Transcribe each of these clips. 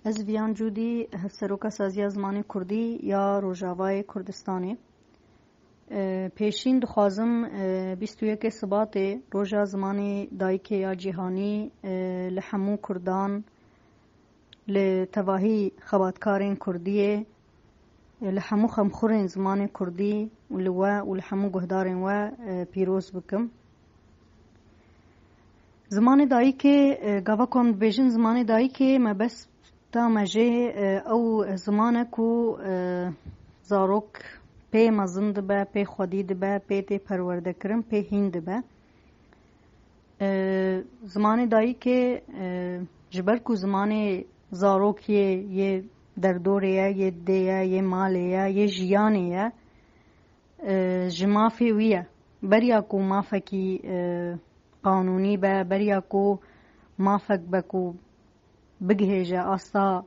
Ez viyan cudî hevseroka saziya zimanê Kurdî ya Rojavayê Kurdistanê. Pêşîn dixwazim 21 Sibatê roja zimanê dayîkê ya cîhanî li hemû Kurdan li tevahî xebatkarên Kurdiyê li hemû xemxurên zimanê Kurdî û li we û li hemû guhdarên we pîroz bikim. Zimanê dayîkê gava ku em dibêjin zimanê dayîkê me bes ta me jê ew ziman e ku zarok pê mezin dibe, pê xwedî dibe, pê tê perwerdekirin, pê hîn dibe. Zimanê dayîkê ji ber ku zimanê zarokê yê derdorê ye, yê didê ye, yê malê ye, yê jiyanê ye, ji mafê wî ye. Beriya ku mafekî qanûnî be, beriya ku mafek be ku bigihêje asta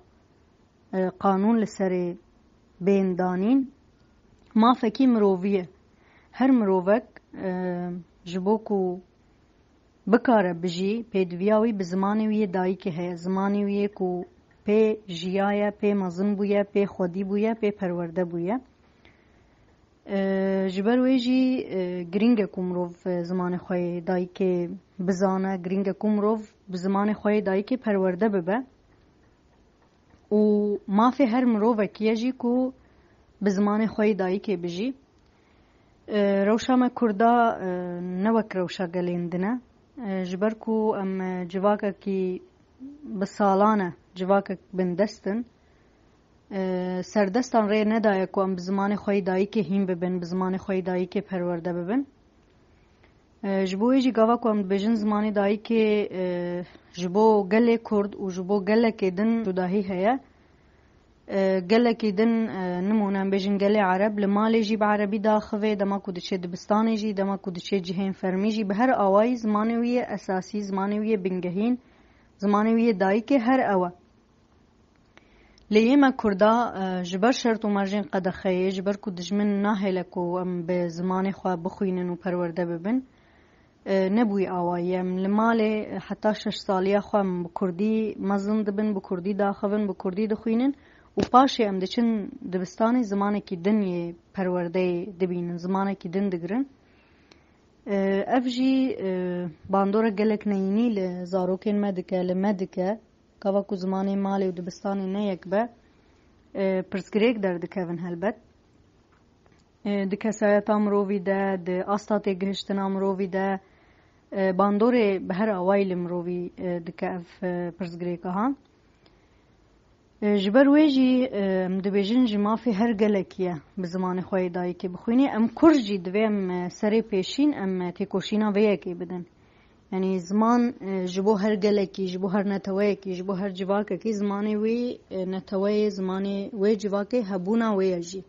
qanûn li serê bên danîn, mafekî mirovî ye. Her mirovek ji bo ku bikare bijî, pêdiviya wî bi zimanê wî yê dayîkê heye. Zimanê wî yê ku pê jiyaye, pê mezin bûye, pê xwedî bûye, pê perwerde bûye. Ji ber wê jî giring e ku mirov zimanê xwe yê dayîkê bizane, giring e ku mirov bi zimanê xwe yê dayîkê perwerde bibe. û mafê her mirovekî ye jî ku bi zimanê xwe yê dayîkê bijî. Rewşa me Kurda ne wek rewşa gelên din e. Ji ber ku em civakekî bi salan e civakek bindestin, serdestan rê nedaye ku em bi zimanê xwe yê dayîkê hîn bibin, bi zimanê xwe yê dayîkê perwerde bibin. Ji bo wê jî gava ku em dibêjin zimanê dayîkê ji bo gelê Kurd û ji bo gelekê din cudahî heye. Gelekî din nimûne em bêjin gelê Ereb li malê jî bi Erebî daxive, dema ku diçe dibistanê jî, dema ku diçe cihên fermî jî, bi her awayî zimanê wî yê esasî, zimanê wî yê bingehîn, zimanê wî yê dayîkê her ew e. Lê yê me Kurda ji ber şert û merjên qedexeyê, ji ber ku dijmin nahêle ku em bi zimanê xwe bixwînin û perwerde bibin, nebûyî awayî. Em li malê heta 6 saliya xwe em bi Kurdî mezin dibin, bi Kurdî daxivin, bi Kurdî dixwînin û paşê em diçin dibistanê zimanekî din yê perwerdeyê dibînin, zimanekî din digirin. Ev jî bandora gelek neyînî li zarokên me dike, li me dike. Gava ku zimanê malê û dibistanê ne yek be, pirsgirêk derdikevin helbet. Di kesayeta mirovî de, di asta têgihiştina mirovî de, bandorê bi her awayî li mirovî dike ev pirsgirêkahan. Ji ber wê jî em dibêjin ji mafê her gelekî ye bi zimanê xwe yê dayîkê bixwînî. Em Kurd jî divê em serê pêşîn em têkoşîna vê yekê bidin. Yani ziman ji bo her gelekî, ji bo her neteweyekî, ji bo her civakekî zimanê wê neteweyê, zimanê wê civakê hebûna wê ye jî.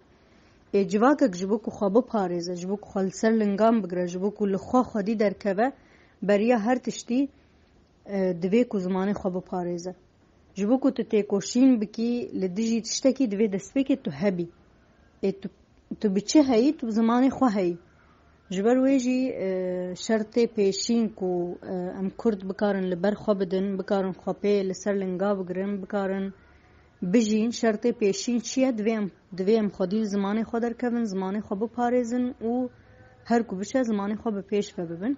Civakek ji bo ku xwe biparêze, ji bo ku xwe li ser lingan bigire, ji bo ku li xwe xwedî derkeve, beriya her tiştî divê ku zimanê xwe biparêze. Ji bo ku tu têkoşîn bikî li dijî tiştekî divê destpêkê tu hebî. Tu bi çi heyî, tu bi zimanê xwe heyî. Ji ber wê jî şertê pêşîn ku em Kurd bikarin li ber xwe bidin, bikarin xwe pê li ser linga bigirin, bikarin bijîn, şertê pêşîn çi ye? Divê em xwedî li zimanê xwe derkevin, zimanê xwe biparêzin û her ku biçe zimanê xwe bi pêş ve bibin.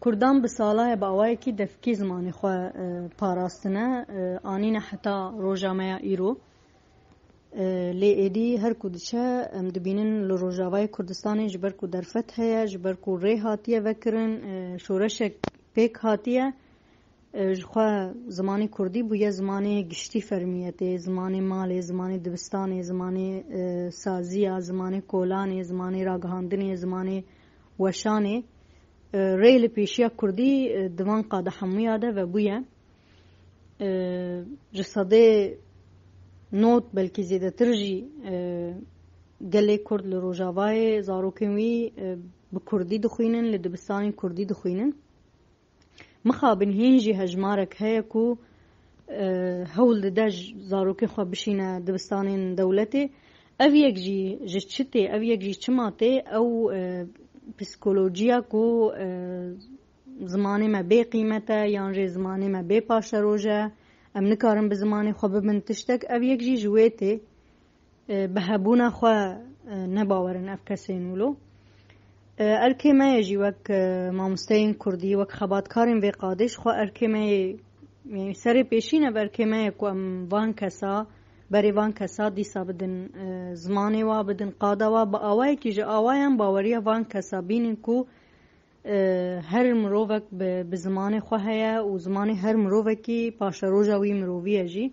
Kurdan bi salaya bi awayekî devkî zimanê xwe parastine, anîne heta roja me ya îro. Lê êdî her ku diçe em dibînin li Rojavayê Kurdistanê ji ber ku derfet heye, ji ber ku rê hatiye vekirin, şoreşek pêk hatiye, ji xwe zimanê Kurdî bûye zimanê giştî fermiyetê, zimanê malê, zimanê dibistanê, zimanê saziya, zimanê kolanê, zimanê ragihandinê, zimanê weşanê. Rê li pêşiya Kurdî di van qada hemûya de vebûye. Ji sedê not belkî zêdetir jî gelê Kurd li Rojavayê zarokên wî bi Kurdî dixwînin, li dibistanên Kurdî dixwînin. Mixabin hîn jî hejmarek heye ku hewl dide zarokên xwe bişîne dibistanên dewletê. Ev yek jî ji çi tê, ev yek jî çima tê, ew psikolojiya ku zimanê me bê qîmet e yan jê zimanê me bê paşeroj e, ام نکارن بزمانی خو ببن تشتک او یک جی جویتی بهبونا خو نباورن اف کسینولو ارکی ما یجی وک مامستین کردی وک خباتکارین وی قادش خو ارکی ما یعنی سر پیشینه ارکی ما یکو ام وان کسا بری وان کسا دیسا بدن زمانی و بدن قادا و با آوائی که جا آوائیم باوریا وان کسا بینین کو هر مروفک به زمان خواه هیا و زمان هر مروفکی پاش روژاوی مروفیه جی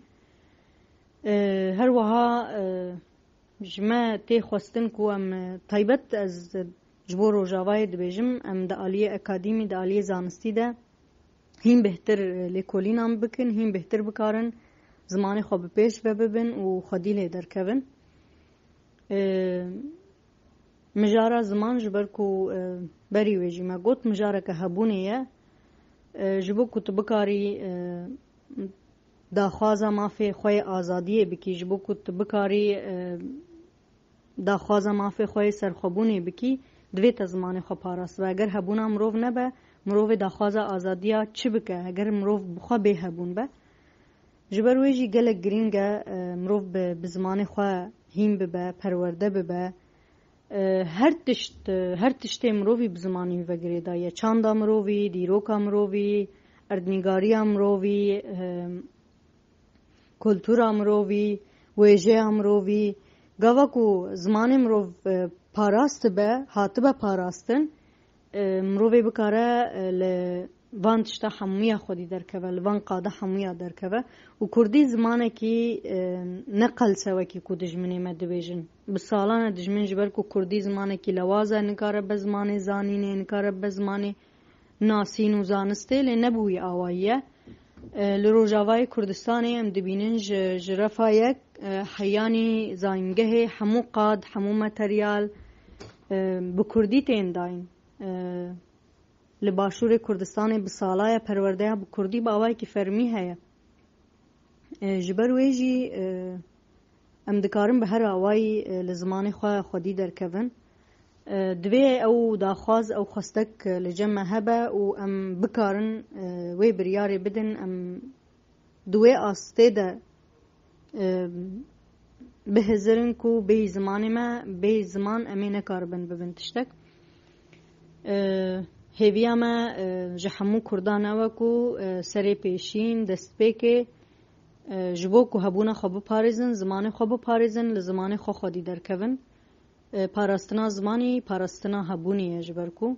هر وها جمع تی خواستن کو ام طیبت از جبو روژاوی دبیجم ام دا آلیه اکادیمی دا آلیه زانستی دا هیم بهتر لیکولین هم بکن هیم بهتر بکارن زمان خو به پیش ببن و خودی لی درکبن مجارا زمان جبر کو بری ویجی ما گوت مجارا که هبونه جبو کت بکاری داخوازا مافی خوی آزادیه بکی جبو کت بکاری داخوازا مافی خوی سرخوبونه بکی دویت زمان خو پاراست و اگر هبونه مروف نبه مروف داخوازا آزادیا چی بکه اگر مروف بخوا به هبون به جبر ویجی گلک گرینگه مروف به زمان خواه هیم ببه پرورده ببه هر تشت مروفی به زمانی وگره دایه چاندا مروفی دیروکا مروفی اردنگاری مروفی کلتورا مروفی ویجه مروفی گاوا کو زمان مروف پاراست به هاتبه پاراستن مروفی بکاره وان تشتا حمویا خودی درکوه لوان قاده حمویا درکوه و کردی زمانه کی نقل سوه کی کو دجمنی مدویجن بسالانه دجمن جبر کو کردی زمانه کی لوازه نکاره بزمانه زانینه نکاره بزمانه ناسین و زانسته لی نبوی آوائیه لروجاوای کردستانی ام دبینن جرفایک حیانی زاینگه حمو قاد حمو متریال بکردی تین داین لباشور کردستان بسالای پرورده با کردی با آوائی که فرمی هیا جبر ویجی ام دکارم به هر آوائی لزمان خواه خودی در کون دوی او داخواز او خستک لجمع هبه و ام بکارن وی بریاری بدن ام دوی آسته ده بهزرن کو بی زمان ما بی زمان امینه کاربن ببن تشتک هیویا ما جحمو کردانه وکو سری پیشین دست پیکه جبو کو هبونه خوب پاریزن زمان خوب پاریزن لزمان خو خودی در کون پاراستنا زمانی پاراستنا هبونی جبر کو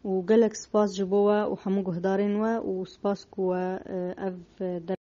و گلک سپاس جبوه و همو گهدارین و سپاس کو اف در